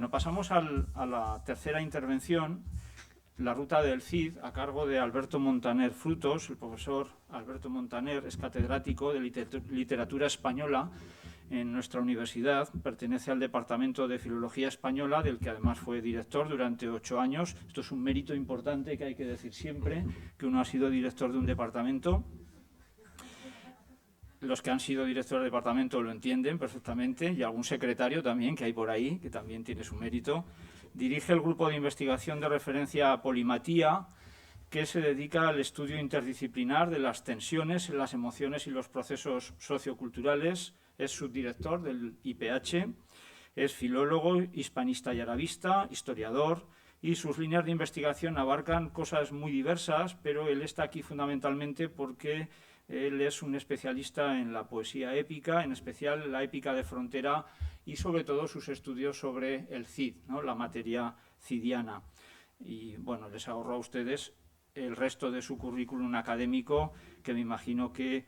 Bueno, pasamos a la tercera intervención, la ruta del Cid, a cargo de Alberto Montaner Frutos. El profesor Alberto Montaner es catedrático de literatura española en nuestra universidad, pertenece al Departamento de Filología Española, del que además fue director durante 8 años. Esto es un mérito importante que hay que decir siempre, que uno ha sido director de un departamento. Los que han sido directores de departamento lo entienden perfectamente, y algún secretario también que hay por ahí, que también tiene su mérito. Dirige el grupo de investigación de referencia Polimatía, que se dedica al estudio interdisciplinar de las tensiones en las emociones y los procesos socioculturales. Es subdirector del IPH, es filólogo, hispanista y arabista, historiador, y sus líneas de investigación abarcan cosas muy diversas, pero él está aquí fundamentalmente porque él es un especialista en la poesía épica, en especial la épica de frontera, y sobre todo sus estudios sobre el Cid, ¿no?, la materia cidiana. Y bueno, les ahorro a ustedes el resto de su currículum académico, que me imagino que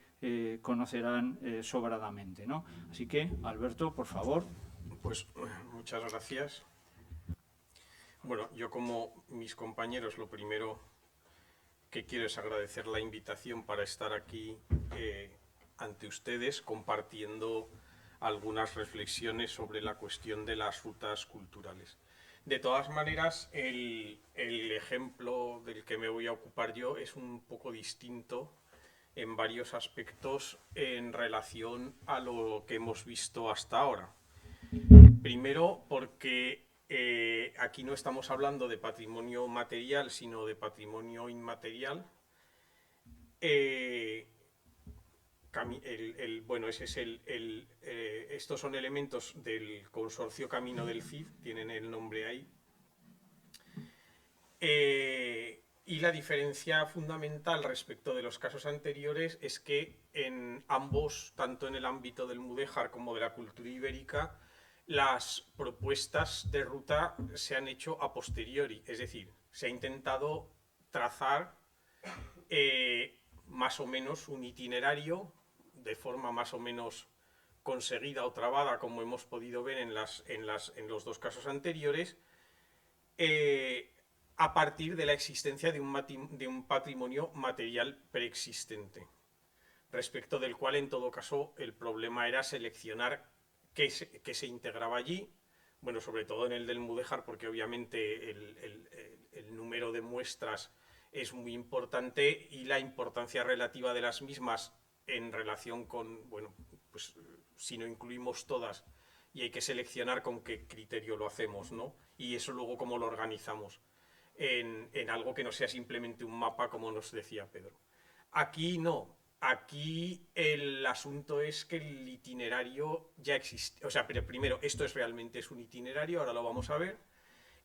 conocerán sobradamente, ¿no? Así que, Alberto, por favor. Pues muchas gracias. Bueno, yo como mis compañeros, lo primero que quiero es agradecer la invitación para estar aquí ante ustedes compartiendo algunas reflexiones sobre la cuestión de las rutas culturales. De todas maneras, el ejemplo del que me voy a ocupar yo es un poco distinto en varios aspectos en relación a lo que hemos visto hasta ahora. Primero, porque aquí no estamos hablando de patrimonio material, sino de patrimonio inmaterial. Bueno, ese es estos son elementos del consorcio Camino del Cid, tienen el nombre ahí. Y la diferencia fundamental respecto de los casos anteriores es que en ambos, tanto en el ámbito del mudéjar como de la cultura ibérica, las propuestas de ruta se han hecho a posteriori, es decir, se ha intentado trazar más o menos un itinerario de forma más o menos conseguida o trabada, como hemos podido ver en los dos casos anteriores, a partir de la existencia de un patrimonio material preexistente, respecto del cual en todo caso el problema era seleccionar qué se integraba allí. Bueno, sobre todo en el del mudéjar, porque obviamente el número de muestras es muy importante y la importancia relativa de las mismas en relación con, bueno, pues si no incluimos todas y hay que seleccionar con qué criterio lo hacemos, ¿no? Y eso luego cómo lo organizamos en algo que no sea simplemente un mapa, como nos decía Pedro. Aquí no. Aquí el asunto es que el itinerario ya existe. O sea, pero primero, esto realmente es un itinerario, ahora lo vamos a ver.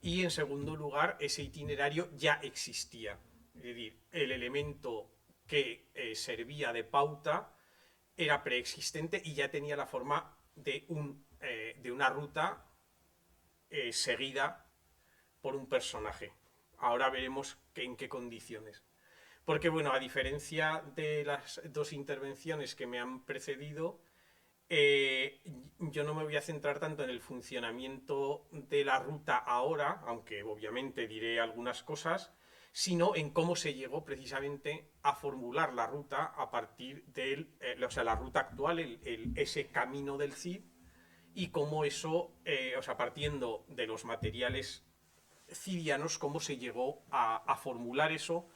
Y en segundo lugar, ese itinerario ya existía. Es decir, el elemento que servía de pauta era preexistente y ya tenía la forma de una ruta seguida por un personaje. Ahora veremos en qué condiciones. Porque, bueno, a diferencia de las dos intervenciones que me han precedido, yo no me voy a centrar tanto en el funcionamiento de la ruta ahora, aunque obviamente diré algunas cosas, sino en cómo se llegó precisamente a formular la ruta a partir de la ruta actual, ese camino del Cid, y cómo eso, partiendo de los materiales cidianos, cómo se llegó a formular eso,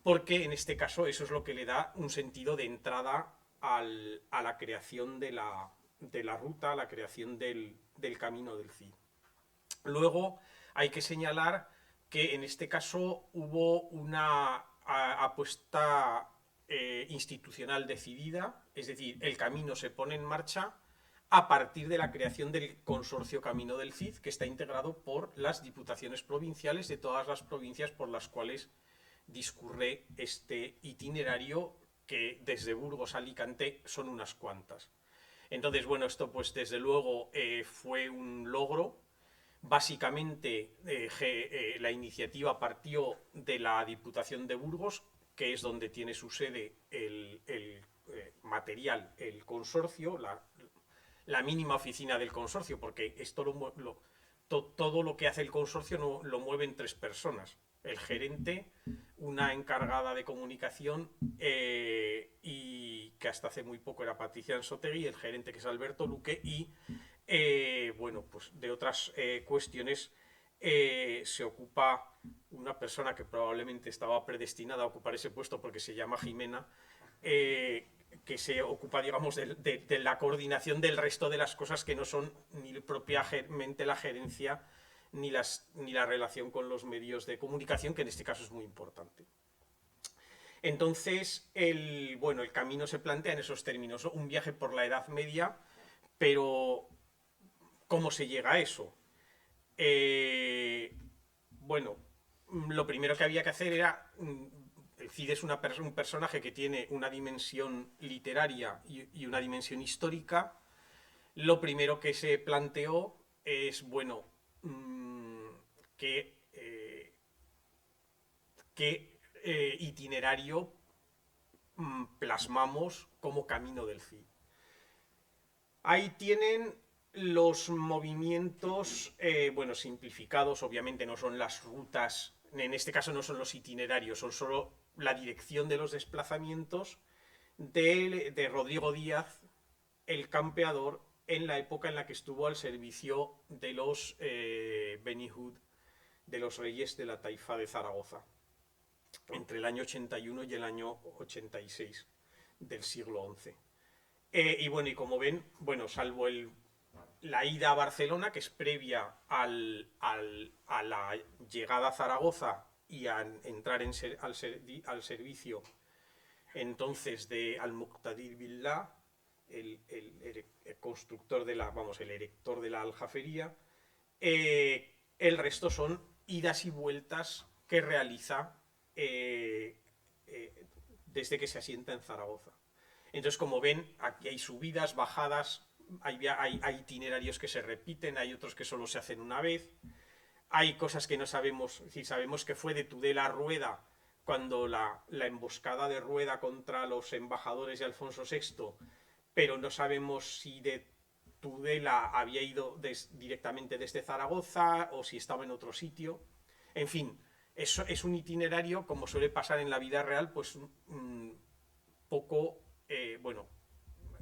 porque en este caso eso es lo que le da un sentido de entrada a la creación de la ruta, a la creación del camino del Cid. Luego hay que señalar que en este caso hubo una apuesta institucional decidida, es decir, el camino se pone en marcha a partir de la creación del consorcio Camino del Cid, que está integrado por las diputaciones provinciales de todas las provincias por las cuales discurre este itinerario, que desde Burgos a Alicante son unas cuantas. Entonces, bueno, esto pues desde luego fue un logro. Básicamente la iniciativa partió de la Diputación de Burgos, que es donde tiene su sede el material, el consorcio, la mínima oficina del consorcio, porque esto todo lo que hace el consorcio lo mueven 3 personas. El gerente, una encargada de comunicación y que hasta hace muy poco era Patricia Anzotegui, el gerente que es Alberto Luque y bueno, pues de otras cuestiones se ocupa una persona que probablemente estaba predestinada a ocupar ese puesto porque se llama Jimena, que se ocupa, digamos, de la coordinación del resto de las cosas que no son ni propiamente la gerencia ni la relación con los medios de comunicación, que en este caso es muy importante. Entonces, bueno, el camino se plantea en esos términos, un viaje por la Edad Media, pero ¿cómo se llega a eso? Bueno, lo primero que había que hacer era... El Cid es un personaje que tiene una dimensión literaria y una dimensión histórica. Lo primero que se planteó es, bueno, qué itinerario plasmamos como camino del Cid. Ahí tienen los movimientos, bueno, simplificados, obviamente no son las rutas, en este caso no son los itinerarios, son solo la dirección de los desplazamientos de Rodrigo Díaz, el campeador, en la época en la que estuvo al servicio de los Benihud, de los reyes de la taifa de Zaragoza, entre el año 81 y el año 86 del siglo XI. Y bueno, y como ven, bueno, salvo la ida a Barcelona, que es previa a la llegada a Zaragoza y a entrar al servicio entonces de Al-Muqtadir Billah, el constructor de el erector de la aljafería, el resto son idas y vueltas que realiza desde que se asienta en Zaragoza. Entonces, como ven, aquí hay subidas, bajadas, hay itinerarios que se repiten, hay otros que solo se hacen una vez, hay cosas que no sabemos, si sabemos que fue de Tudela a Rueda, cuando la emboscada de Rueda contra los embajadores de Alfonso VI, pero no sabemos si de Tudela había ido directamente desde Zaragoza o si estaba en otro sitio. En fin, eso es un itinerario, como suele pasar en la vida real, pues poco, bueno,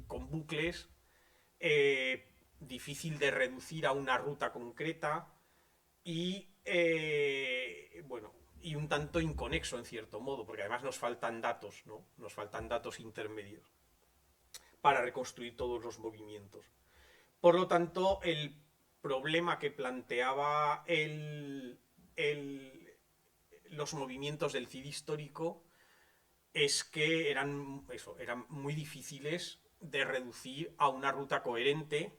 con bucles, difícil de reducir a una ruta concreta y, bueno, y un tanto inconexo en cierto modo, porque además nos faltan datos, ¿no? Nos faltan datos intermedios para reconstruir todos los movimientos. Por lo tanto, el problema que planteaba los movimientos del Cid histórico es que eran muy difíciles de reducir a una ruta coherente,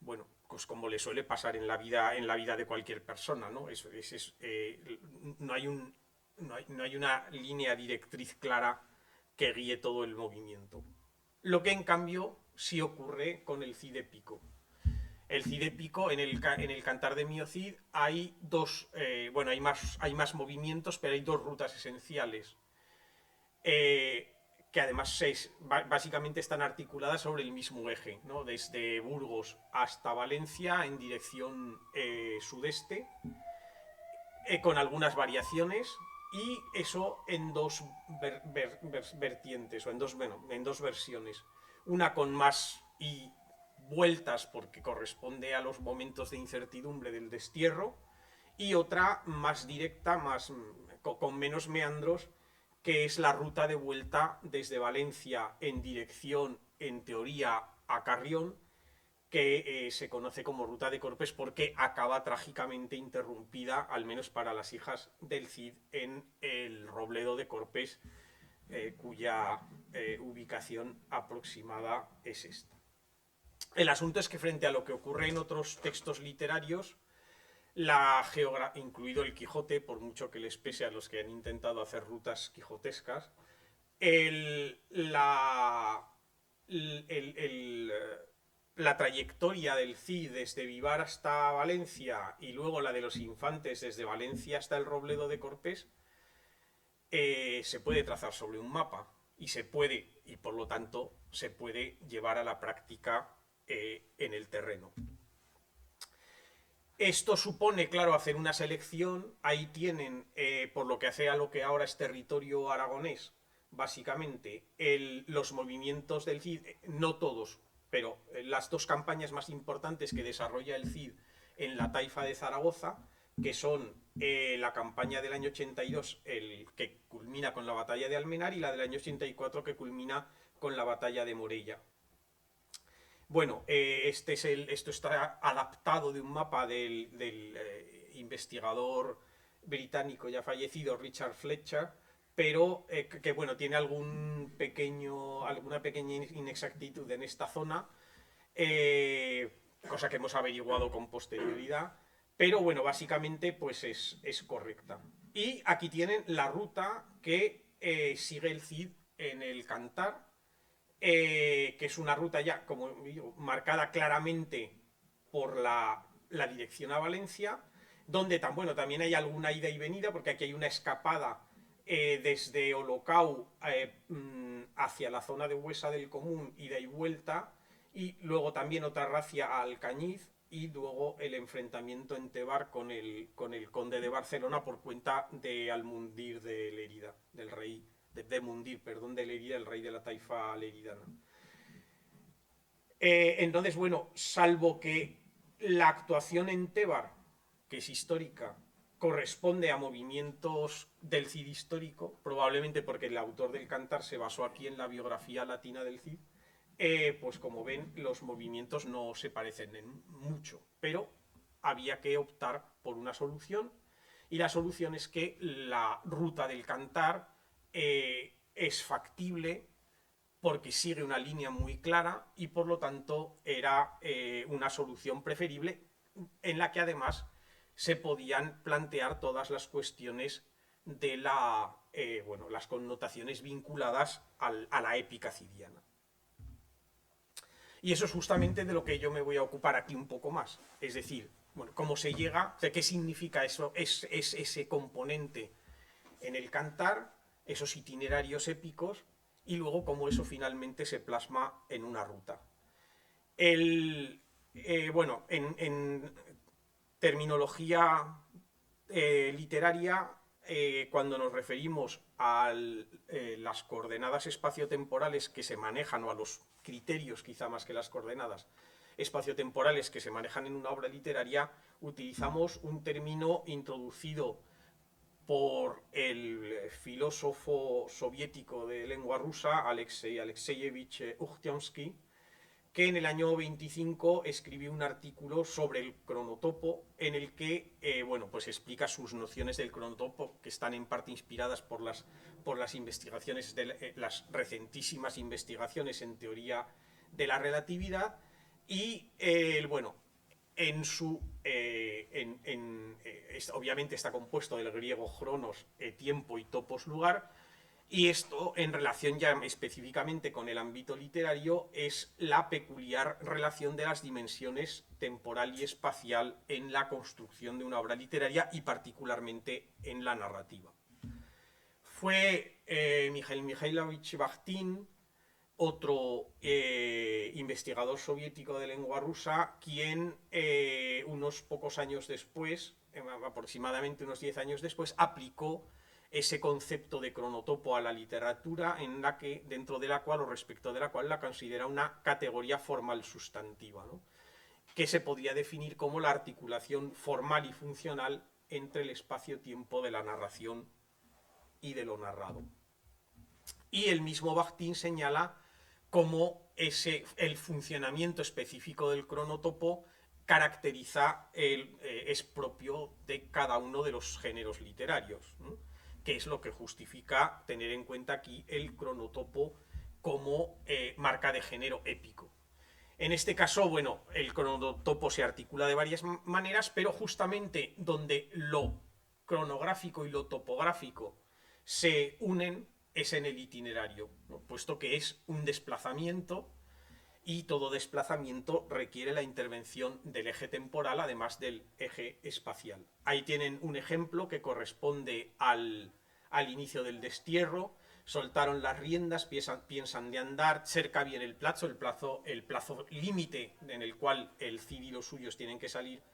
bueno, pues como le suele pasar en la vida de cualquier persona, ¿no? No hay una línea directriz clara que guíe todo el movimiento. Lo que en cambio sí ocurre con el Cid épico. El Cid épico, en el Cantar de Mio Cid, hay bueno, hay más movimientos, pero hay dos rutas esenciales. Que además básicamente están articuladas sobre el mismo eje, ¿no? Desde Burgos hasta Valencia en dirección sudeste, con algunas variaciones, y eso en dos vertientes, o en dos versiones. Una con más y vueltas porque corresponde a los momentos de incertidumbre del destierro, y otra más directa, con menos meandros, que es la ruta de vuelta desde Valencia en dirección, en teoría, a Carrión, que se conoce como Ruta de Corpes porque acaba trágicamente interrumpida, al menos para las hijas del Cid, en el Robledo de Corpes, cuya ubicación aproximada es esta. El asunto es que frente a lo que ocurre en otros textos literarios, incluido el Quijote, por mucho que les pese a los que han intentado hacer rutas quijotescas, la trayectoria del Cid desde Vivar hasta Valencia y luego la de los infantes desde Valencia hasta el Robledo de Corpés se puede trazar sobre un mapa y por lo tanto se puede llevar a la práctica en el terreno. Esto supone, claro, hacer una selección. Ahí tienen, por lo que hace a lo que ahora es territorio aragonés, básicamente, los movimientos del CID, no todos, pero las dos campañas más importantes que desarrolla el CID en la taifa de Zaragoza, que son la campaña del año 82, que culmina con la batalla de Almenar, y la del año 84, que culmina con la batalla de Morella. Bueno, esto está adaptado de un mapa del investigador británico ya fallecido, Richard Fletcher, pero que bueno, tiene alguna pequeña inexactitud en esta zona, cosa que hemos averiguado con posterioridad, pero bueno, básicamente pues es correcta. Y aquí tienen la ruta que sigue el CID en el Cantar, que es una ruta ya, como digo, marcada claramente por la dirección a Valencia, donde bueno, también hay alguna ida y venida, porque aquí hay una escapada desde Olocau hacia la zona de Huesa del Común, ida y vuelta, y luego también otra racia a Alcañiz, y luego el enfrentamiento en Tebar con el conde de Barcelona por cuenta de Almundir de Lérida, del rey de Mundir, perdón, de Lérida, el rey de la taifa leridana. Entonces, bueno, salvo que la actuación en Tebar, que es histórica, corresponde a movimientos del Cid histórico, probablemente porque el autor del Cantar se basó aquí en la biografía latina del Cid, pues como ven, los movimientos no se parecen en mucho, pero había que optar por una solución, y la solución es que la ruta del Cantar es factible porque sigue una línea muy clara, y por lo tanto era una solución preferible, en la que además se podían plantear todas las cuestiones de bueno, las connotaciones vinculadas a la épica cidiana. Y eso es justamente de lo que yo me voy a ocupar aquí un poco más. Es decir, bueno, cómo se llega, o sea, qué significa eso, es ese componente en el Cantar, esos itinerarios épicos, y luego cómo eso finalmente se plasma en una ruta. Bueno, en terminología literaria, cuando nos referimos a las coordenadas espaciotemporales que se manejan, o a los criterios quizá más que las coordenadas espaciotemporales que se manejan en una obra literaria, utilizamos un término introducido por el filósofo soviético de lengua rusa, Alexei Alexeyevich Ukhtionsky, que en el año 25 escribió un artículo sobre el cronotopo, en el que bueno, pues explica sus nociones del cronotopo, que están en parte inspiradas por las investigaciones, las recentísimas investigaciones en teoría de la relatividad. Y bueno, obviamente está compuesto del griego chronos, tiempo, y topos, lugar, y esto, en relación ya específicamente con el ámbito literario, es la peculiar relación de las dimensiones temporal y espacial en la construcción de una obra literaria, y particularmente en la narrativa. Fue Mikhail Mikhailovich Bakhtin, otro investigador soviético de lengua rusa, quien unos pocos años después, aproximadamente unos 10 años después, aplicó ese concepto de cronotopo a la literatura, dentro de la cual, o respecto de la cual, la considera una categoría formal sustantiva, ¿no?, que se podría definir como la articulación formal y funcional entre el espacio-tiempo de la narración y de lo narrado. Y el mismo Bakhtin señala cómo el funcionamiento específico del cronotopo es propio de cada uno de los géneros literarios, ¿no?, que es lo que justifica tener en cuenta aquí el cronotopo como marca de género épico. En este caso, bueno, el cronotopo se articula de varias maneras, pero justamente donde lo cronográfico y lo topográfico se unen es en el itinerario, ¿no?, puesto que es un desplazamiento, y todo desplazamiento requiere la intervención del eje temporal, además del eje espacial. Ahí tienen un ejemplo que corresponde al inicio del destierro. Soltaron las riendas, piensan de andar, cerca bien el plazo límite en el cual el Cid y los suyos tienen que salir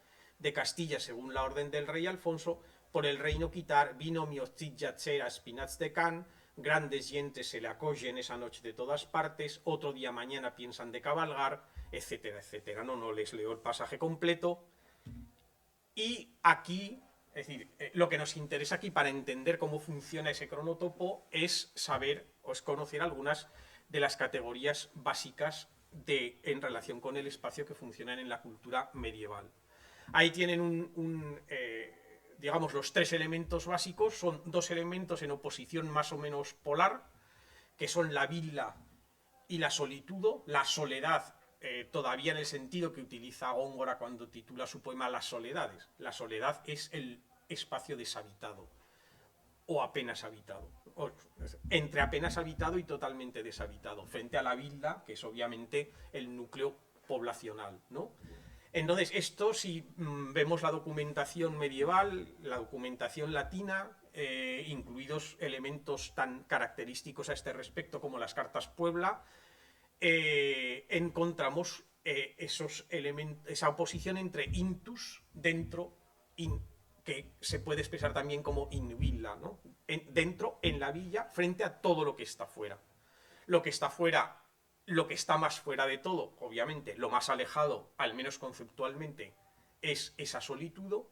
de Castilla según la orden del rey Alfonso, por el reino quitar, vino Miocid yacer a Espinats de Can, grandes gentes se le acogen esa noche de todas partes, otro día mañana piensan de cabalgar, etcétera, etcétera. No les leo el pasaje completo. Y aquí, es decir, lo que nos interesa aquí para entender cómo funciona ese cronotopo es saber o es conocer algunas de las categorías básicas en relación con el espacio que funcionan en la cultura medieval. Ahí tienen digamos, los tres elementos básicos, son dos elementos en oposición más o menos polar, que son la villa y la solitudo, la soledad, todavía en el sentido que utiliza Góngora cuando titula su poema Las soledades. La soledad es el espacio deshabitado, o apenas habitado, o entre apenas habitado y totalmente deshabitado, frente a la villa, que es obviamente el núcleo poblacional, ¿no? Entonces, esto, si vemos la documentación medieval, la documentación latina, incluidos elementos tan característicos a este respecto como las cartas Puebla, encontramos esa oposición entre intus, dentro, que se puede expresar también como in villa, ¿no? Dentro, en la villa, frente a todo lo que está fuera. Lo que está fuera, lo que está más fuera de todo, obviamente, lo más alejado, al menos conceptualmente, es esa solitud,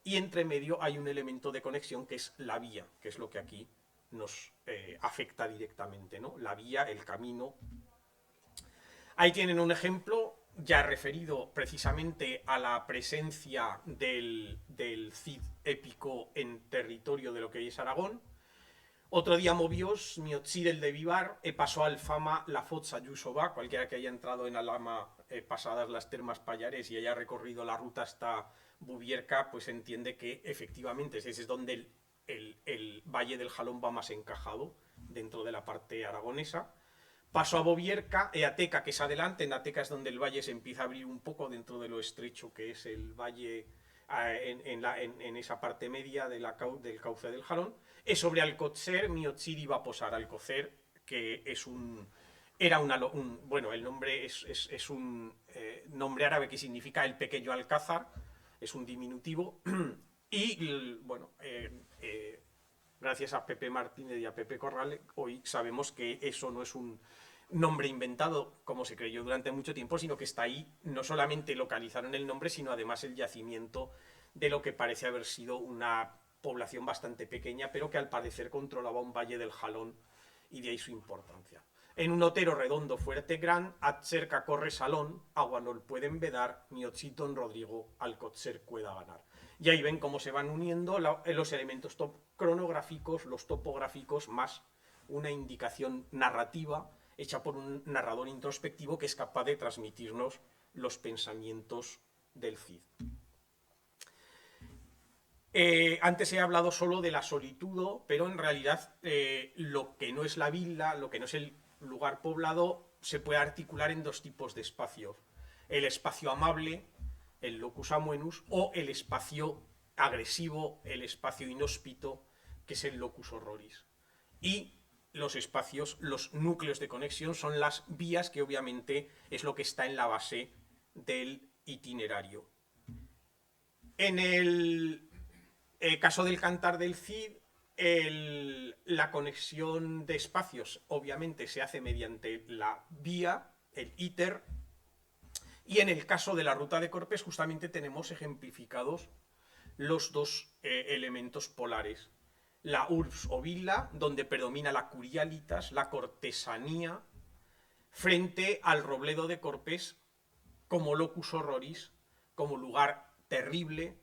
y entre medio hay un elemento de conexión que es la vía, que es lo que aquí nos afecta directamente, ¿no? La vía, el camino. Ahí tienen un ejemplo ya referido precisamente a la presencia del Cid épico en territorio de lo que hoy es Aragón. Otro día moviós, Miocid el de Vivar, pasó al fama la Fotsa Yusova, cualquiera que haya entrado en Alhama pasadas las termas Pallares y haya recorrido la ruta hasta Bubierca, pues entiende que efectivamente ese es donde el Valle del Jalón va más encajado dentro de la parte aragonesa. Pasó a Bobierca, Ateca, que es adelante, en Ateca es donde el valle se empieza a abrir un poco dentro de lo estrecho que es el valle en esa parte media del cauce del Jalón. Es sobre Alcocer, Miocid iba a posar Alcocer, que es bueno, el nombre es un nombre árabe que significa el pequeño alcázar, es un diminutivo, y bueno, gracias a Pepe Martínez y a Pepe Corral, hoy sabemos que eso no es un nombre inventado, como se creyó durante mucho tiempo, sino que está ahí, no solamente localizaron el nombre, sino además el yacimiento de lo que parece haber sido una población bastante pequeña, pero que al parecer controlaba un valle del Jalón, y de ahí su importancia. En un otero redondo fuerte gran, cerca corre salón, agua no pueden vedar, Miocid don Rodrigo Alcocer pueda ganar. Y ahí ven cómo se van uniendo los elementos cronográficos, los topográficos, más una indicación narrativa hecha por un narrador introspectivo que es capaz de transmitirnos los pensamientos del Cid. Antes he hablado solo de la solitud, pero en realidad lo que no es la villa, lo que no es el lugar poblado, se puede articular en dos tipos de espacios. El espacio amable, el locus amoenus, o el espacio agresivo, el espacio inhóspito, que es el locus horroris. Y los espacios, los núcleos de conexión son las vías, que obviamente es lo que está en la base del itinerario. En el caso del Cantar del Cid, la conexión de espacios obviamente se hace mediante la vía, el íter, y en el caso de la ruta de Corpes justamente tenemos ejemplificados los dos elementos polares. La urbs o villa, donde predomina la curialitas, la cortesanía, frente al Robledo de Corpes como locus horroris, como lugar terrible.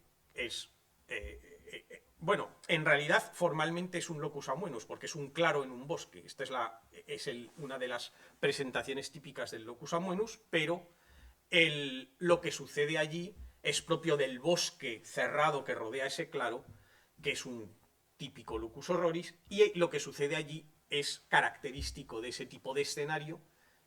Bueno, en realidad formalmente es un locus amoenus, porque es un claro en un bosque. Esta es una de las presentaciones típicas del locus amoenus, pero lo que sucede allí es propio del bosque cerrado que rodea ese claro, que es un típico locus horroris, y lo que sucede allí es característico de ese tipo de escenario,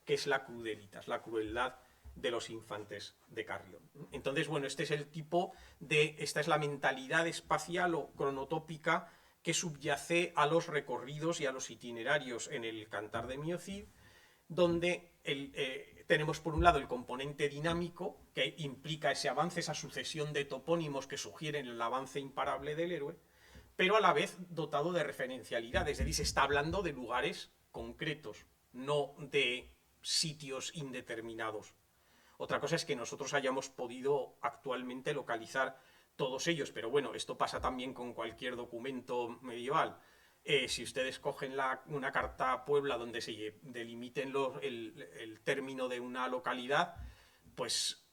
que es la crudelitas, la crueldad de los infantes de Carrión. Entonces, bueno, esta es la mentalidad espacial o cronotópica que subyace a los recorridos y a los itinerarios en el Cantar de Miocid, donde tenemos por un lado el componente dinámico, que implica ese avance, esa sucesión de topónimos que sugieren el avance imparable del héroe, pero a la vez dotado de referencialidad, es decir, se está hablando de lugares concretos, no de sitios indeterminados. Otra cosa es que nosotros hayamos podido actualmente localizar todos ellos, pero bueno, esto pasa también con cualquier documento medieval. Si ustedes cogen una carta Puebla donde se delimiten el término de una localidad, pues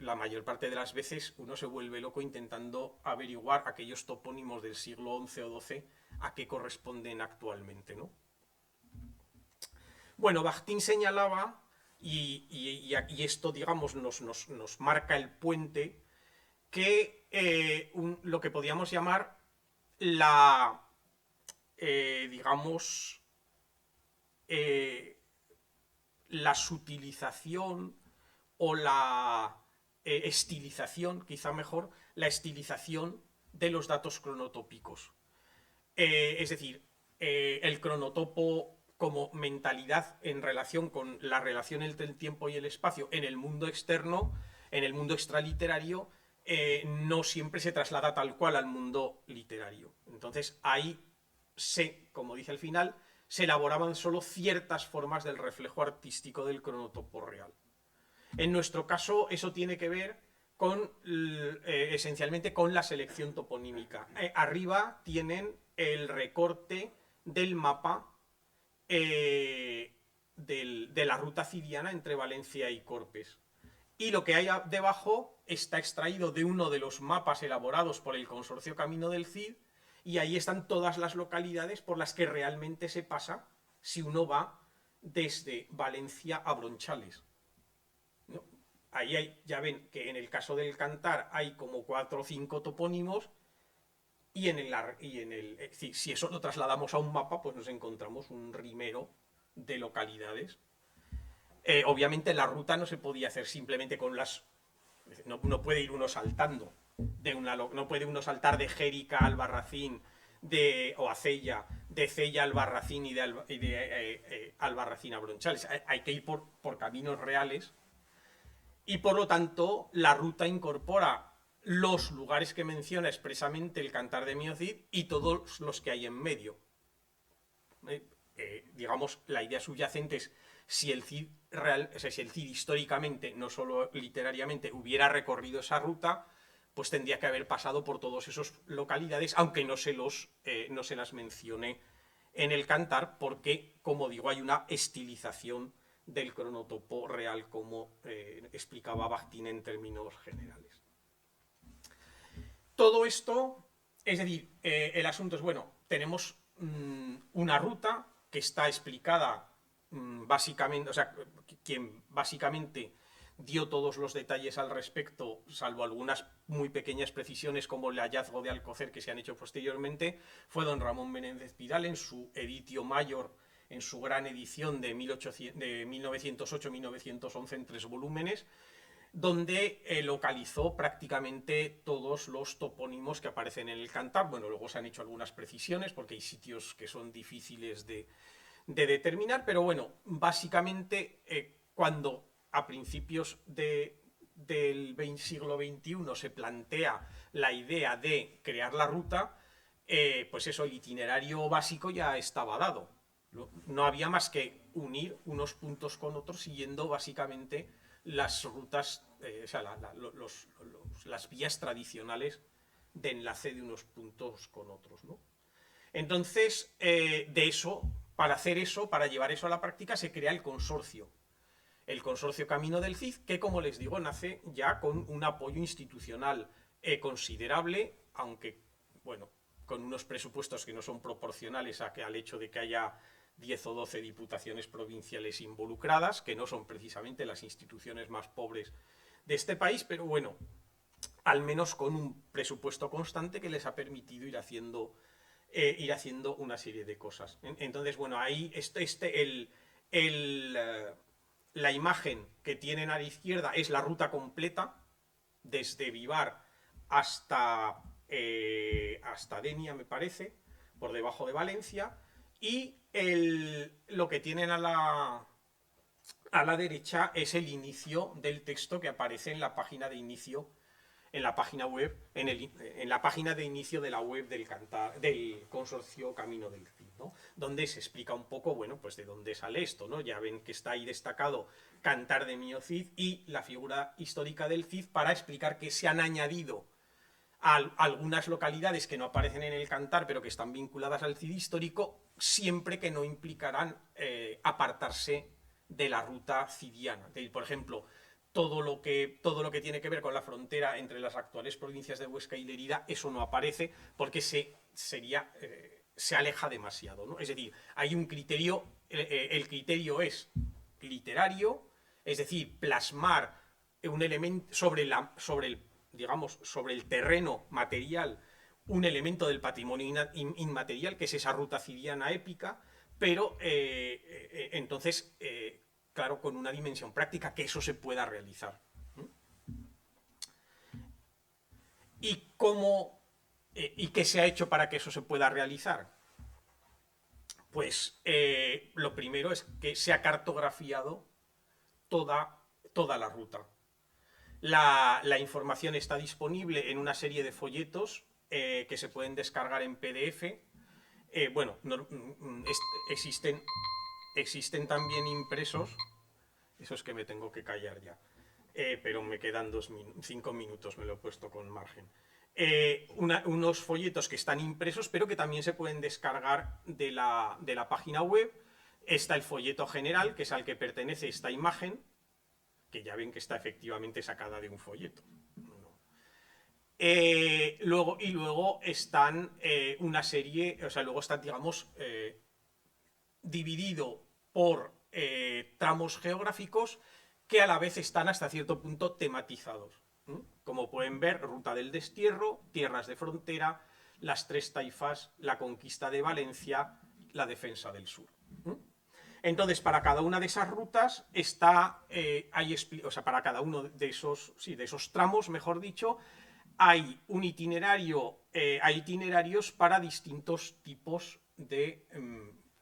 la mayor parte de las veces uno se vuelve loco intentando averiguar aquellos topónimos del siglo XI o XII a qué corresponden actualmente, ¿no? Bueno, Bakhtin señalaba, y esto, digamos, nos marca el puente, que lo que podíamos llamar la, digamos, la sutilización o la estilización, quizá mejor, la estilización de los datos cronotópicos. Es decir, el cronotopo como mentalidad en relación con la relación entre el tiempo y el espacio en el mundo externo, en el mundo extraliterario, no siempre se traslada tal cual al mundo literario. Entonces ahí como dice al final, se elaboraban solo ciertas formas del reflejo artístico del cronotopo real. En nuestro caso, eso tiene que ver con, esencialmente con la selección toponímica. Arriba tienen el recorte del mapa de la ruta cidiana entre Valencia y Corpes. Y lo que hay debajo está extraído de uno de los mapas elaborados por el Consorcio Camino del Cid, y ahí están todas las localidades por las que realmente se pasa si uno va desde Valencia a Bronchales. ¿No? Ahí ya ven que en el caso del Cantar hay como 4 o 5 topónimos, y si eso lo trasladamos a un mapa, pues nos encontramos un rimero de localidades. Obviamente la ruta no se podía hacer simplemente con las... No puede ir uno saltando. No puede uno saltar de Jérica a Albarracín o a Cella, de Cella a Albarracín y de Albarracín a Bronchales. Hay que ir por caminos reales, y por lo tanto la ruta incorpora los lugares que menciona expresamente el Cantar de Mio Cid y todos los que hay en medio. Digamos, la idea subyacente es si el Cid real, o sea, si el Cid históricamente, no solo literariamente, hubiera recorrido esa ruta, pues tendría que haber pasado por todas esas localidades, aunque no se las mencione en el Cantar, porque, como digo, hay una estilización del cronotopo real, como explicaba Bakhtin en términos generales. Todo esto, es decir, el asunto es, bueno, tenemos una ruta que está explicada básicamente, o sea, quien básicamente dio todos los detalles al respecto, salvo algunas muy pequeñas precisiones como el hallazgo de Alcocer que se han hecho posteriormente, fue don Ramón Menéndez Pidal en su Editio Mayor, en su gran edición de 1908-1911 en 3 volúmenes, donde localizó prácticamente todos los topónimos que aparecen en el Cantar. Bueno, luego se han hecho algunas precisiones porque hay sitios que son difíciles de determinar, pero bueno, básicamente cuando a principios del siglo XXI se plantea la idea de crear la ruta, pues eso, el itinerario básico ya estaba dado. No había más que unir unos puntos con otros siguiendo básicamente las rutas, o sea, las vías tradicionales de enlace de unos puntos con otros, ¿no? Entonces, para hacer eso, para llevar eso a la práctica, se crea el consorcio Camino del Cid, que, como les digo, nace ya con un apoyo institucional considerable, aunque, bueno, con unos presupuestos que no son proporcionales al hecho de que haya 10 o 12 diputaciones provinciales involucradas, que no son precisamente las instituciones más pobres de este país, pero bueno, al menos con un presupuesto constante que les ha permitido ir haciendo una serie de cosas. Entonces, bueno, ahí la imagen que tienen a la izquierda es la ruta completa, desde Vivar hasta Denia, me parece, por debajo de Valencia, y lo que tienen a a la derecha es el inicio del texto que aparece en la página de inicio, en la página web, en la página de inicio de la web del consorcio Camino del Cid, ¿no? Donde se explica un poco, bueno, pues de dónde sale esto, ¿no? Ya ven que está ahí destacado Cantar de Mio Cid y la figura histórica del Cid, para explicar que se han añadido a algunas localidades que no aparecen en el Cantar, pero que están vinculadas al Cid histórico, siempre que no implicarán apartarse de la ruta cidiana. Por ejemplo, todo lo que tiene que ver con la frontera entre las actuales provincias de Huesca y Lerida, eso no aparece porque se aleja demasiado, ¿no? Es decir, hay un criterio, el criterio es literario, es decir, plasmar un elemento sobre el terreno material, un elemento del patrimonio inmaterial, que es esa ruta cidiana épica, pero entonces, claro, con una dimensión práctica, que eso se pueda realizar. ¿Y cómo y qué se ha hecho para que eso se pueda realizar? Pues lo primero es que se ha cartografiado toda la ruta. La información está disponible en una serie de folletos que se pueden descargar en PDF. Bueno, existen también impresos. Eso es que me tengo que callar ya. Pero me quedan 5 minutos, me lo he puesto con margen. Unos folletos que están impresos, pero que también se pueden descargar de la página web. Está el folleto general, que es al que pertenece esta imagen, que ya ven que está efectivamente sacada de un folleto. Luego están una serie, o sea, luego está, digamos, dividido por tramos geográficos que a la vez están hasta cierto punto tematizados. Como pueden ver, Ruta del Destierro, Tierras de Frontera, las Tres Taifas, la Conquista de Valencia, la Defensa del Sur. Entonces, para cada una de esas rutas para cada uno de esos tramos, mejor dicho, hay un itinerario, hay itinerarios para distintos tipos de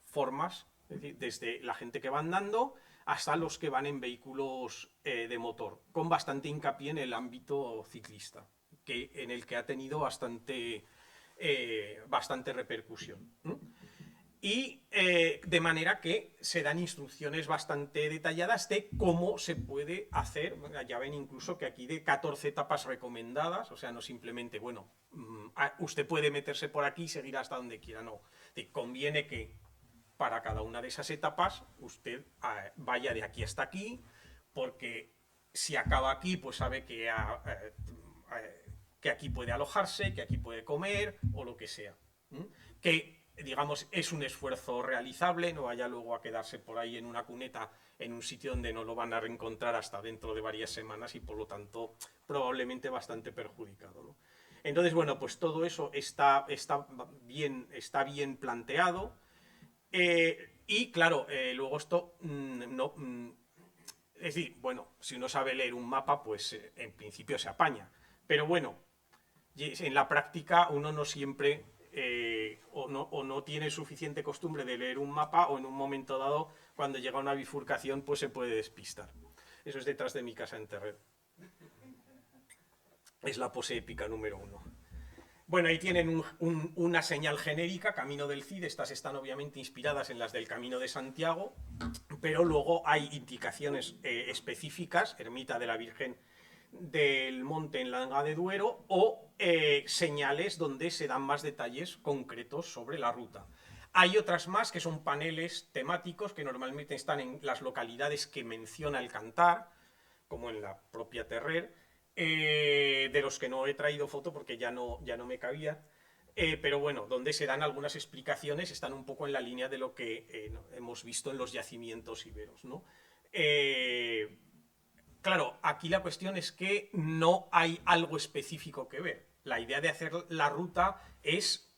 formas, es decir, desde la gente que va andando hasta los que van en vehículos de motor, con bastante hincapié en el ámbito ciclista, en el que ha tenido bastante repercusión. Y de manera que se dan instrucciones bastante detalladas de cómo se puede hacer. Ya ven incluso que aquí de 14 etapas recomendadas, o sea, no simplemente, bueno, usted puede meterse por aquí y seguir hasta donde quiera, no. Conviene que para cada una de esas etapas usted vaya de aquí hasta aquí, porque si acaba aquí, pues sabe que aquí puede alojarse, que aquí puede comer o lo que sea. Que, digamos, es un esfuerzo realizable, no vaya luego a quedarse por ahí en una cuneta en un sitio donde no lo van a reencontrar hasta dentro de varias semanas y por lo tanto probablemente bastante perjudicado, ¿no? Entonces, bueno, pues todo eso está bien planteado. Y claro, luego esto es decir, bueno, si uno sabe leer un mapa, pues en principio se apaña. Pero bueno, en la práctica uno no siempre o no tiene suficiente costumbre de leer un mapa, o en un momento dado, cuando llega a una bifurcación, pues se puede despistar. Eso es detrás de mi casa en Terrer. Es la pose épica número 1. Bueno, ahí tienen una señal genérica, Camino del Cid. Estas están obviamente inspiradas en las del Camino de Santiago, pero luego hay indicaciones específicas, Ermita de la Virgen del Monte en Langa de Duero, o señales donde se dan más detalles concretos sobre la ruta. Hay otras más que son paneles temáticos que normalmente están en las localidades que menciona el Cantar, como en la propia Terrer, de los que no he traído foto porque ya no me cabía, pero bueno, donde se dan algunas explicaciones, están un poco en la línea de lo que hemos visto en los yacimientos iberos, ¿no? Claro, aquí la cuestión es que no hay algo específico que ver. La idea de hacer la ruta es,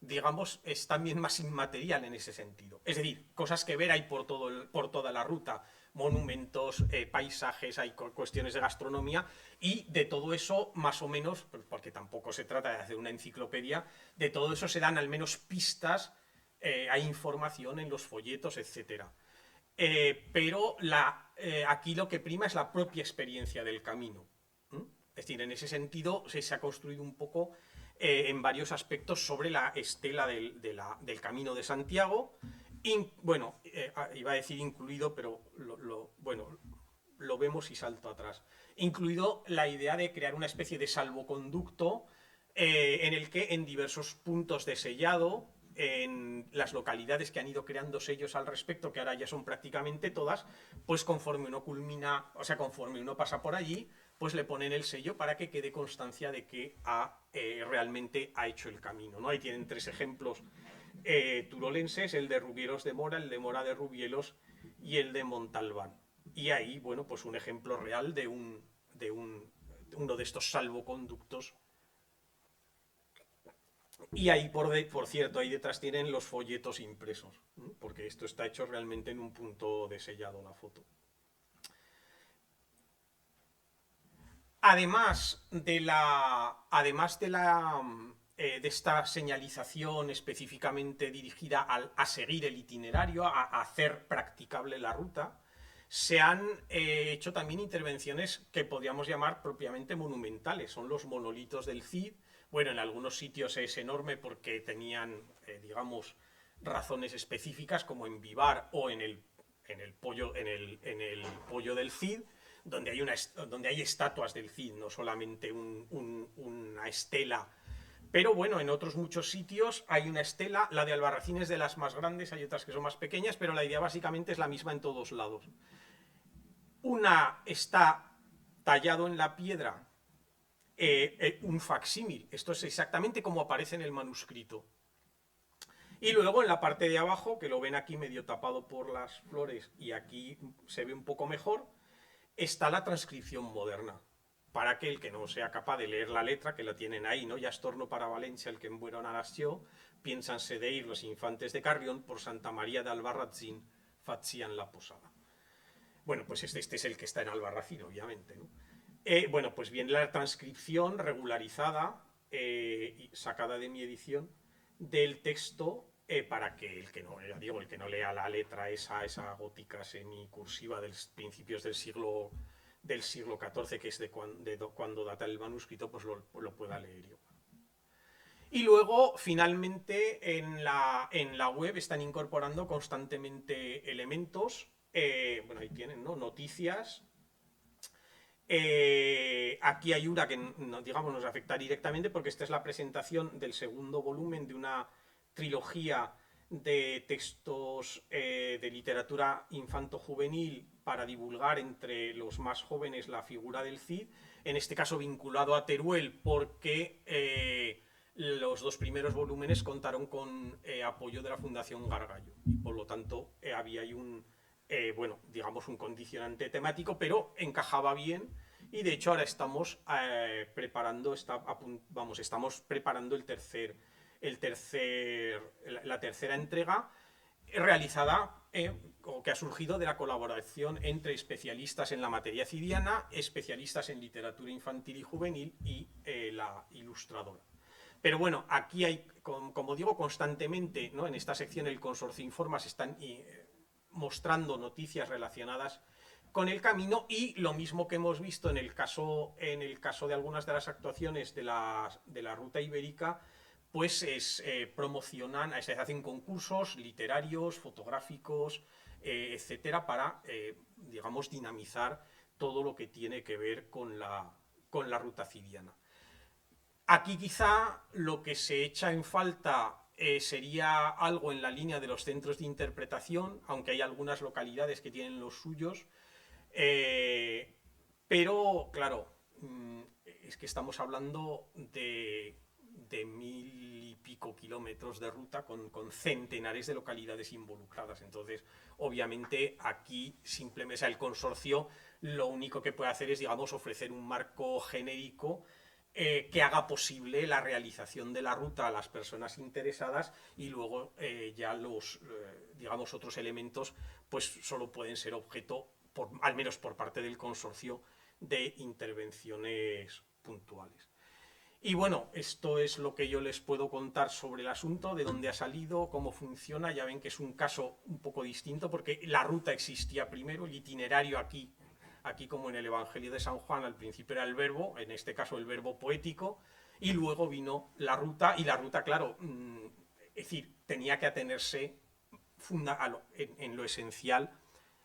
digamos, es también más inmaterial en ese sentido. Es decir, cosas que ver hay por toda la ruta, monumentos, paisajes, hay cuestiones de gastronomía, y de todo eso, más o menos, porque tampoco se trata de hacer una enciclopedia, de todo eso se dan al menos pistas, hay información en los folletos, etcétera. pero aquí lo que prima es la propia experiencia del camino. Es decir, en ese sentido se ha construido un poco en varios aspectos sobre la estela del Camino de Santiago. Bueno, iba a decir incluido, pero bueno, lo vemos y salto atrás. Incluido la idea de crear una especie de salvoconducto en el que en diversos puntos de sellado, en las localidades que han ido creando sellos al respecto, que ahora ya son prácticamente todas, pues conforme uno culmina, o sea, conforme uno pasa por allí, pues le ponen el sello para que quede constancia de que realmente ha hecho el camino, ¿no? Ahí tienen 3 ejemplos turolenses, el de Rubielos de Mora, el de Mora de Rubielos y el de Montalbán. Y ahí, bueno, pues un ejemplo real de uno de estos salvoconductos. Y ahí, por cierto, ahí detrás tienen los folletos impresos, porque esto está hecho realmente en un punto de sellado la foto. Además de esta señalización específicamente dirigida a seguir el itinerario, a hacer practicable la ruta, se han hecho también intervenciones que podríamos llamar propiamente monumentales. Son los monolitos del Cid. Bueno, en algunos sitios es enorme porque tenían, digamos, razones específicas, como en Vivar o en el Pollo del Cid, donde hay estatuas del Cid, no solamente una estela. Pero bueno, en otros muchos sitios hay una estela. La de Albarracín es de las más grandes, hay otras que son más pequeñas, pero la idea básicamente es la misma en todos lados. Una está tallado en la piedra, un facsímil. Esto es exactamente como aparece en el manuscrito. Y luego en la parte de abajo, que lo ven aquí medio tapado por las flores y aquí se ve un poco mejor, está la transcripción moderna. Para que el que no sea capaz de leer la letra, que la tienen ahí, ¿no? Ya es torno para Valencia el que en buena nació, piénsanse de ir los infantes de Carrión por Santa María de Albarracín, facían la posada. Bueno, pues este es el que está en Albarracín, obviamente, ¿no? Bueno, pues viene la transcripción regularizada y sacada de mi edición del texto para que el que no, el que no lea la letra esa gótica semicursiva de los principios del siglo XIV, que es de cuando data el manuscrito, pues lo pueda leer yo. Y luego, finalmente, en la web están incorporando constantemente elementos. Bueno, ahí tienen, ¿no? Noticias. Aquí hay una que, digamos, nos afecta directamente porque esta es la presentación del segundo volumen de una trilogía de textos de literatura infanto-juvenil para divulgar entre los más jóvenes la figura del Cid, en este caso vinculado a Teruel porque los 2 primeros volúmenes contaron con apoyo de la Fundación Gargallo y por lo tanto había ahí bueno, digamos un condicionante temático, pero encajaba bien y de hecho ahora estamos preparando la tercera entrega realizada o que ha surgido de la colaboración entre especialistas en la materia cidiana, especialistas en literatura infantil y juvenil y la ilustradora. Pero bueno, aquí hay, como digo, constantemente, ¿no? En esta sección el Consorcio Informa se están mostrando noticias relacionadas con el camino y lo mismo que hemos visto en el caso de algunas de las actuaciones de la ruta ibérica, pues promocionan, se hacen concursos literarios, fotográficos, etcétera, para, digamos, dinamizar todo lo que tiene que ver con la ruta cidiana. Aquí quizá lo que se echa en falta sería algo en la línea de los centros de interpretación, aunque hay algunas localidades que tienen los suyos, pero claro, es que estamos hablando de 1000 y pico kilómetros de ruta con centenares de localidades involucradas. Entonces, obviamente, aquí simplemente el consorcio lo único que puede hacer es, digamos, ofrecer un marco genérico que haga posible la realización de la ruta a las personas interesadas y luego ya los, digamos, otros elementos pues solo pueden ser objeto, al menos por parte del consorcio, de intervenciones puntuales. Y bueno, esto es lo que yo les puedo contar sobre el asunto, de dónde ha salido, cómo funciona. Ya ven que es un caso un poco distinto porque la ruta existía primero, el itinerario aquí como en el Evangelio de San Juan, al principio era el verbo, en este caso el verbo poético, y luego vino la ruta, y la ruta, claro, es decir, tenía que atenerse en lo esencial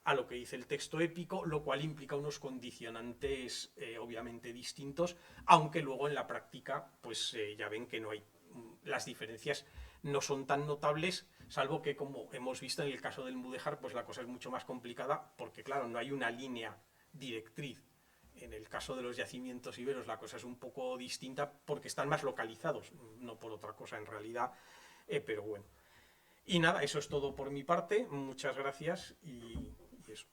a lo que dice el texto épico, lo cual implica unos condicionantes obviamente distintos, aunque luego en la práctica pues ya ven que no hay, las diferencias no son tan notables, salvo que como hemos visto en el caso del Mudéjar, pues la cosa es mucho más complicada porque claro, no hay una línea directriz. En el caso de los yacimientos iberos la cosa es un poco distinta porque están más localizados, no por otra cosa en realidad, pero bueno. Y nada, eso es todo por mi parte, muchas gracias y eso.